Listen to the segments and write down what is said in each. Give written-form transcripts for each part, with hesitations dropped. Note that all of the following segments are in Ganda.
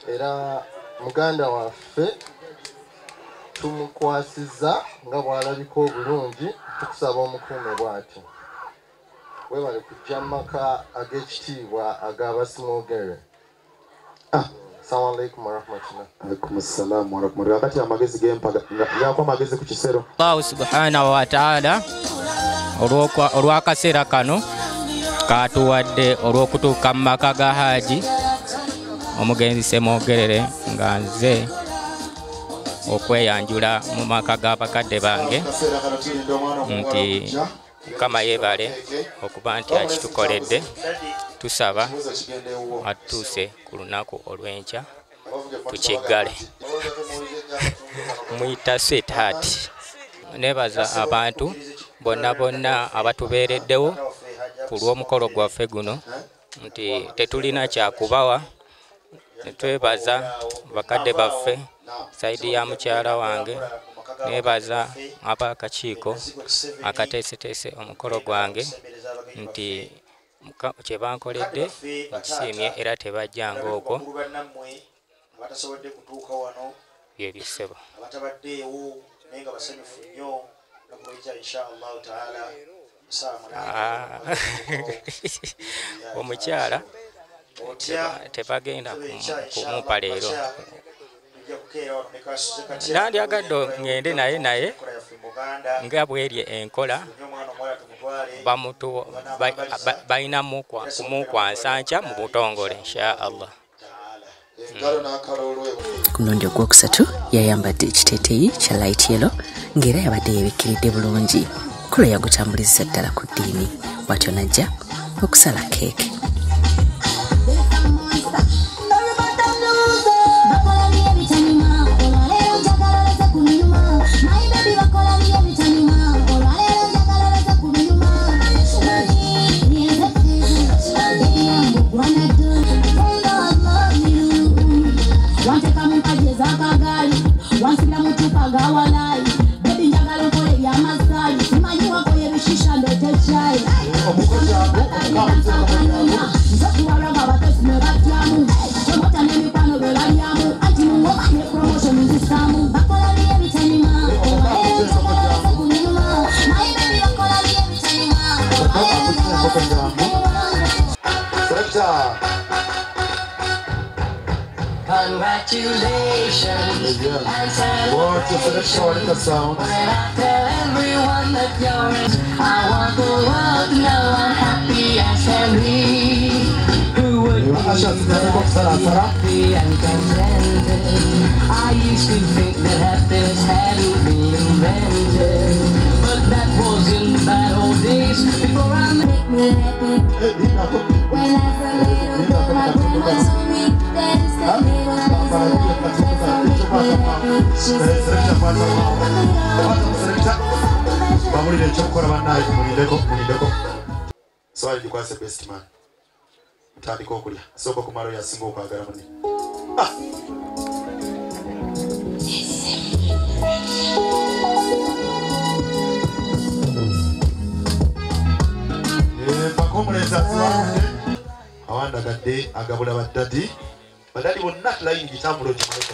era muganda waffe tumukwasiza nga bw'alabika obulungi tukusaba omukuume bw'ati webale kujja mu maka ag'ekitiibwa ag'abasimoogere. Assalamu alaikum warahmatullah. Alaikum assalam warahmatullah. Kati amagezi gempaga yako amagezi ku kisero. Allah subhanahu wa ta'ala olw'akaseera kano katuwadde olw'okutuuka mu maka ga Haji omugenzi Semwogerere nga nze okweyanjula mu maka g'abakadde bange nti Mukama yeebale okuba nti akitukoledde. Tusaba atuuse ku lunaku olw'enkya tukiggale. Muyita sweetheart. Nebaza abantu bonna abatubeereddewo ku lw'omukolo gwaffe guno nti tetulina kyakubawa. Netwebaza bakadde baffe saidi ya mukyala wange. Nebaza ab'akakiiko akateeseteese omukolo gwange nti kye bankoledde nkisiimye era tebajjanga okwo bye bisebo. Omukyala tebagenda kumumpa leero. Nandyagadde ngende naye nga bw'erye enkola balinamu kumukwansa nkya mu butongole insha Allah. Ku mulundi ogwokusatu yayambadde ekiteeteeyi kya light yellow ng'era yabadde yeebikkiridde bulungi. Kulo yagutambuliza ddala ku ddiini bw'atyo najja okusala keeke. Congratulations and celebrations. When I tell everyone that you're in, I want the world to know I'm happy as can be. Who would be happy and contented? I used to think that happiness hadn't been invented, but that was in the bad old days before I met me happy. When I was a little girl, my grandma told me that it's the little Swali likwase best man. Mtandika okulya. Soko kumaro ya singo kwagala mune. Pakomuleza swali. Awanda gadde agabula badadi. Badadi bonna line gitambulo kimuleko.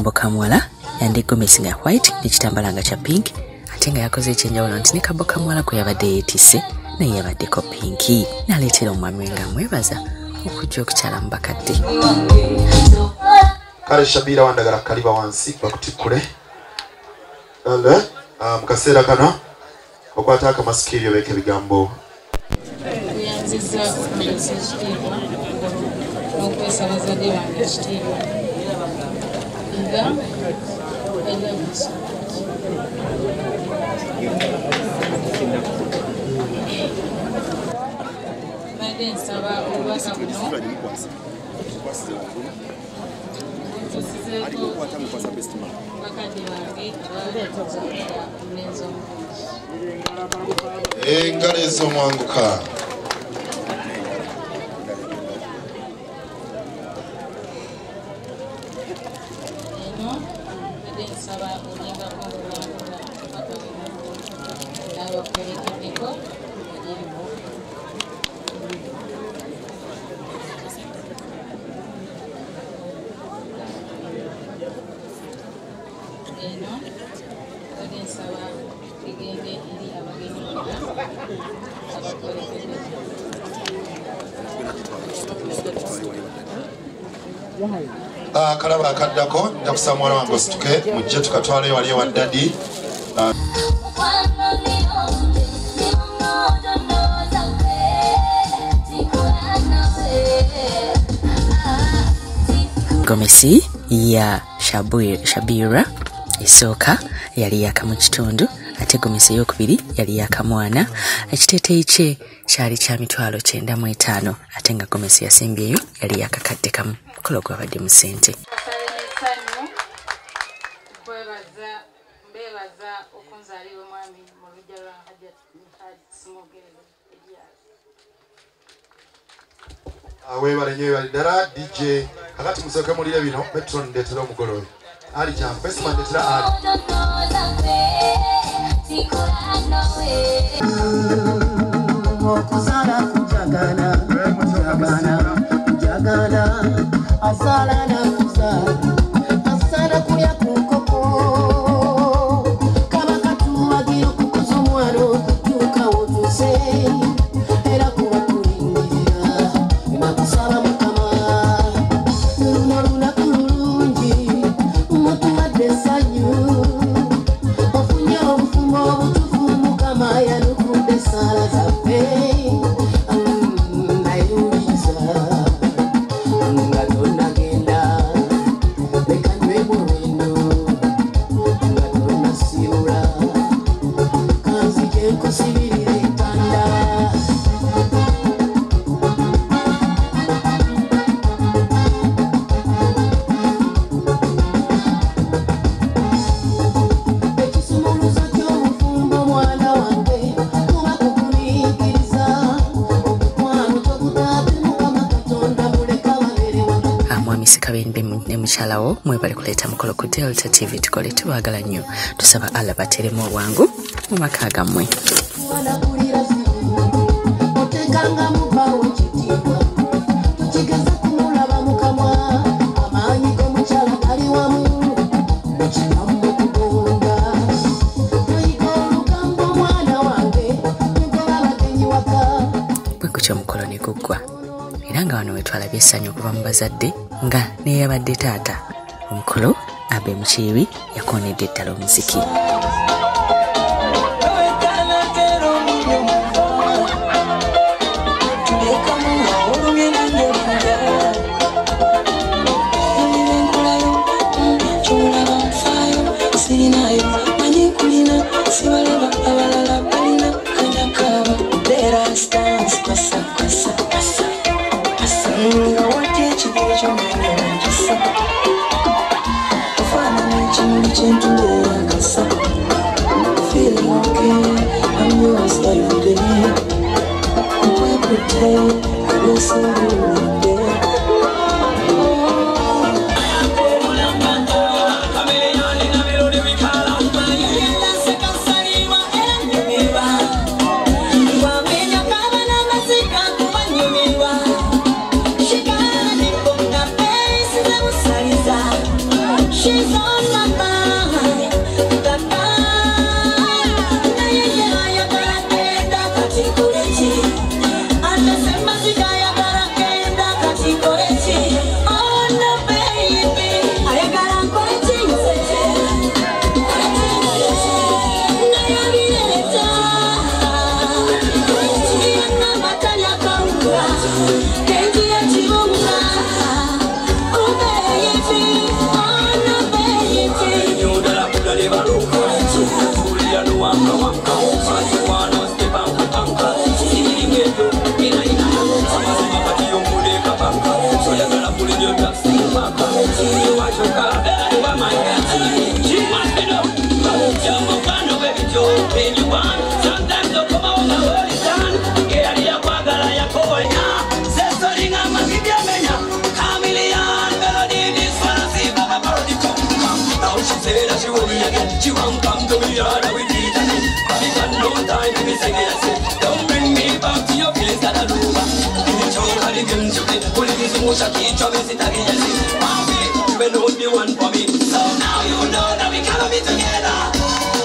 kamboka mwala yandi gomesi nga white n'ekitambala nga kya pink ate nga yakoze ekyenjawulo nti ne kamboka mwala kwe yabadde yeetisse naye yabaddeko pinki n'aleetera omwami nga mwebaza okujja okukyala mu bakadde. Kale Shabira wandagala kaliba wansi bakutikkule mu kaseera kano okwata akamasikiri obeeka ebigambo kuyanziza okulesa ekitiibwa n'okwesala zadde bange ekitiibwa nga enebusa badde nsaba obubaka buno ntusizeeko bakadde bange abaletozaaera omulenzi omulungi engalo ez'omwanguka eno badde nsaba olingako obulambula paka n'abakulekeddeko erimu eno badde nsaba ligende eri abagenyi bonna abakolekeddeko kalaba akaddako nja kusaba muwala wange osituke mujje tukatwale wali ewa ddadi gomesi ya Shabira esooka yali yaka mu kitundu ate gomesi eyokubiri yali yaka mwana ekiteeteeyi kye kyali kya mitwalo 95 ate nga gomesi yasembyeyo yali yakakadde kamu mukolo gwabadde mu ssente. mbebaza okunzaalibwa mwami mu lujja lwa Hajjat Smogerere weebale nnyo weebale ddala DJ kakati musooke mulire bino Metron ndeetera omugole oyo ali kyangu Pesima ndeetera ali okuzala kujagana azala na kuzala asala kulya kukoko kaba katuwagira okukuza omwana okutuuka wotuse era kuba kulingirira nakusaba mukama luno lunaku lulungi mutuwadde essanyu ofunye obufumo obutufu mukama yanukudde esaala zaffe nayuliza nga tonnagenda leka nywemu olwendo nga tonnasiibula kanzije nkusibirira entanda ekisumuluzo ky'obufumbo mwana wange kuba kukumiikiriza omukwano togutaate mukama katonda muleka baberewo mwami Sikabende ne mukyalawo mwebale kuleeta mukolo ku Delta TV tukole tubaagala nnyo tusaba Allah bateremu obwangu mu maka gammwe. wanakulira zibu otekanga mubawo ekitiibwa tukigeza kumulaba mukamwa amaanyi g'omukyala gali wamu ekiramu okugonga toyiga olugambo mwana wange negoba abagenyi waka bwe gutyo omukolo ne guggwa era nga wano wetwalabye essanyu okuva mu bazadde nga neyabadde taata omukulu Abe Mukiibi yakoonedde ddala omuziki. Feeling okay, I'm yours every day. I pretend you're so good. She's She won't come to me yard with it. But it got no time to be singing and say, don't bring me back to your place that I do. In the jungle of the games you play, only this motion keep trouble sit again and say, Mommy, you will not be one for me. So now you know that we cannot be together.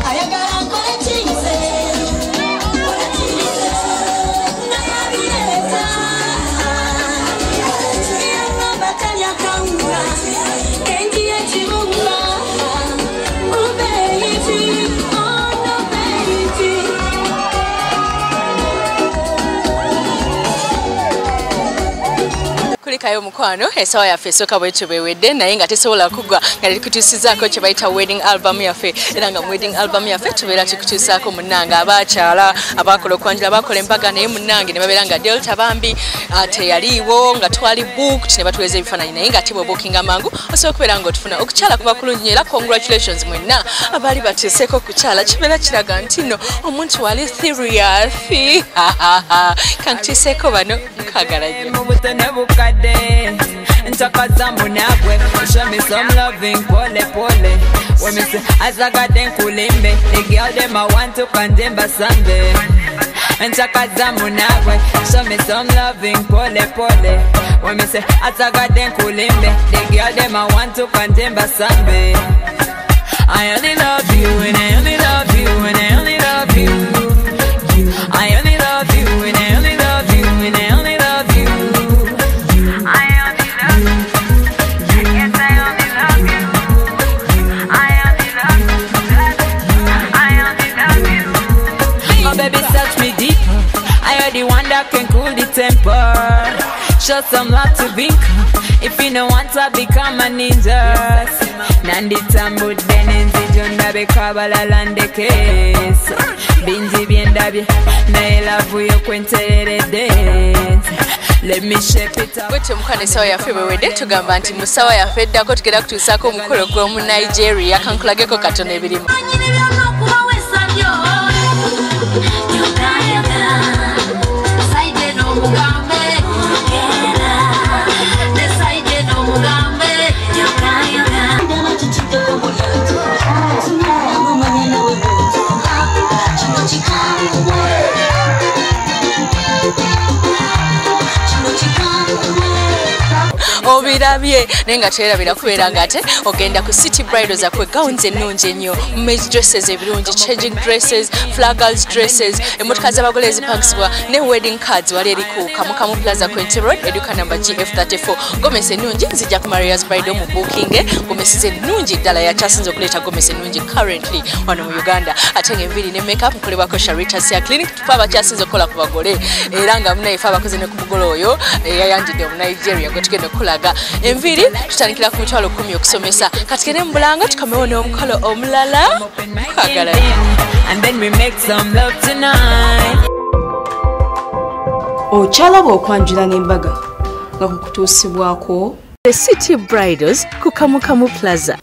I got a good thing say. Kulikayo mukwano esawa yaffe esooka bwe tubewedde naye nga tesobola kugwa nga tukutuusizaako kye bayita wedding album yaffe era nga wedding album yaffe tubeera tukutuusaako munnange abakyala abakola okwanjula abakola embaga naye munnange ne babeera nga Delta Bambi teyaliiwo nga twali booked ne batuweeza ebifaananyi naye nga tibwe bookinga mangu osobola okubeera nga otufuna okukyala kuba kulungi era congratulations mwenna abaali batuuseeko okukyala kibeera kiraga nti nno omuntu wali serious kantuuseeko bano mukagala nnyo show me some loving, pole pole. When me say Azagaden kulimbe, the girl them I want to condemn Basambe. And Chakazamunagwe, show me some loving, pole pole. When me say Azagaden kulimbe, the girl them I want to condemn Basambe. I only love you, and I only love you, and I only love you. I only love you, and I only love you, and I only love you. The one that can cool the temper. Show some love to Bink. If you don't want to become a ninja. Nandi tambu denenzi jonda be kabala lande case. Binji biendabi na elavu yo kwenterere dance. Let me shape it up. Bwete mukwane sawa yaffe bwewedde tugamba nti musawa yaffe eddako tugenda kutuusaako omukolo gw'omu Nigeria kankulageko katono ebirimu. Obirabye nenga terabira kubeera ngate ogenda ku City Bridals akwe gowns ennungi ennyo, maize dresses ebirungi, changing dresses, flaggers dresses, emotoka z'abagole ezipangisibwa ne wedding cards wali eri ku Kamukamu Plaza Quinty Road eduka number GF34. Gomesi ennungi nzija ku Maria's Bridal mu booking. Gomesi ennungi ddala yakyasinze okuleeta gomesi ennungi currently wano mu Uganda. Ate ng'enviiri ne makeup mukolebwako Sharita Sia Clinic. Tufa abakyasinze okukola ku bagole era nga munaye ife abakoze ne ku mugole oyo eyayanjidde mu Nigeria gwe tugenda okulaga. Enviiri tutandikira ku mitwalo 10 okusomesa kati kene mu Bulanga tukomewo n'omukolo omulala kwagala. And then we make some love tonight. Ochalaba okwanjula n'embaga nga kukutuusibwako The City Bridals ku Kamukamu Plaza.